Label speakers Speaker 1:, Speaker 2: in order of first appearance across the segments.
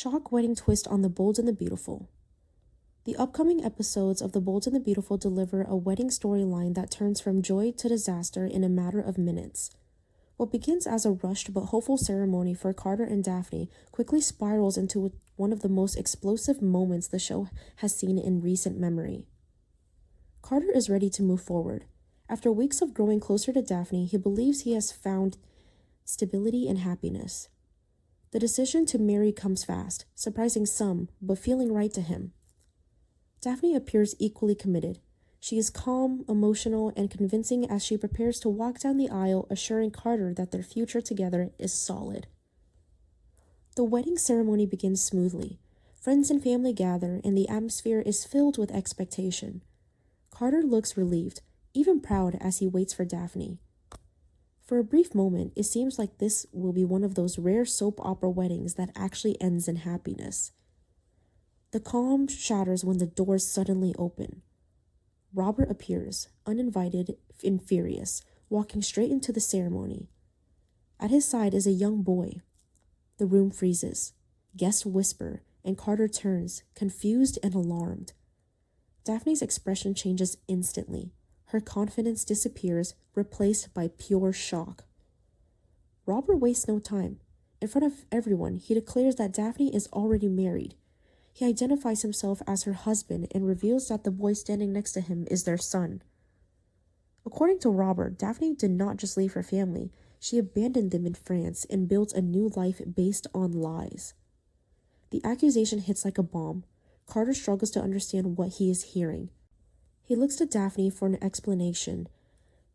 Speaker 1: Shock wedding twist on The Bold and the Beautiful. The upcoming episodes of The Bold and the Beautiful deliver a wedding storyline that turns from joy to disaster in a matter of minutes. What begins as a rushed but hopeful ceremony for Carter and Daphne quickly spirals into one of the most explosive moments the show has seen in recent memory. Carter is ready to move forward. After weeks of growing closer to Daphne, he believes he has found stability and happiness. The decision to marry comes fast, surprising some, but feeling right to him. Daphne appears equally committed. She is calm, emotional, and convincing as she prepares to walk down the aisle, assuring Carter that their future together is solid. The wedding ceremony begins smoothly. Friends and family gather, and the atmosphere is filled with expectation. Carter looks relieved, even proud as he waits for Daphne. For a brief moment, it seems like this will be one of those rare soap opera weddings that actually ends in happiness. The calm shatters when the doors suddenly open. Robert appears, uninvited and furious, walking straight into the ceremony. At his side is a young boy. The room freezes. Guests whisper, and Carter turns, confused and alarmed. Daphne's expression changes instantly. Her confidence disappears, replaced by pure shock. Robert wastes no time. In front of everyone, he declares that Daphne is already married. He identifies himself as her husband and reveals that the boy standing next to him is their son. According to Robert, Daphne did not just leave her family. She abandoned them in France and built a new life based on lies. The accusation hits like a bomb. Carter struggles to understand what he is hearing. He looks to Daphne for an explanation,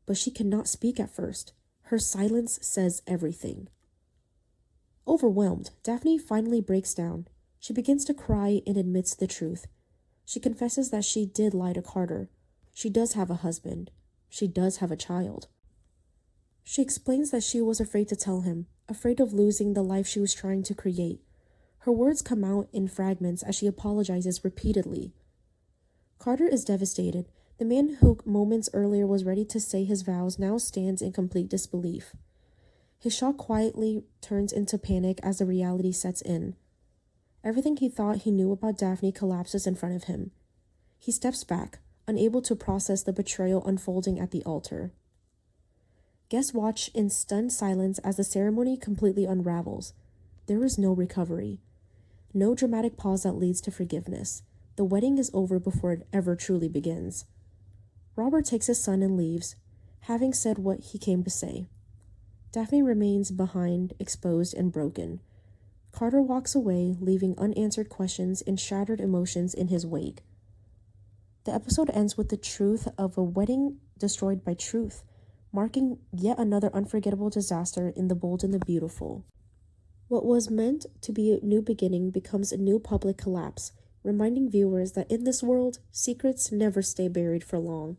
Speaker 1: but she cannot speak at first. Her silence says everything. Overwhelmed, Daphne finally breaks down. She begins to cry and admits the truth. She confesses that she did lie to Carter. She does have a husband. She does have a child. She explains that she was afraid to tell him, afraid of losing the life she was trying to create. Her words come out in fragments as she apologizes repeatedly. Carter is devastated. The man who moments earlier was ready to say his vows now stands in complete disbelief. His shock quietly turns into panic as the reality sets in. Everything he thought he knew about Daphne collapses in front of him. He steps back, unable to process the betrayal unfolding at the altar. Guests watch in stunned silence as the ceremony completely unravels. There is no recovery. No dramatic pause that leads to forgiveness. The wedding is over before it ever truly begins. Robert takes his son and leaves, having said what he came to say. Daphne remains behind, exposed and broken. Carter walks away, leaving unanswered questions and shattered emotions in his wake. The episode ends with the truth of a wedding destroyed by truth, marking yet another unforgettable disaster in The Bold and the Beautiful. What was meant to be a new beginning becomes a new public collapse, reminding viewers that in this world, secrets never stay buried for long.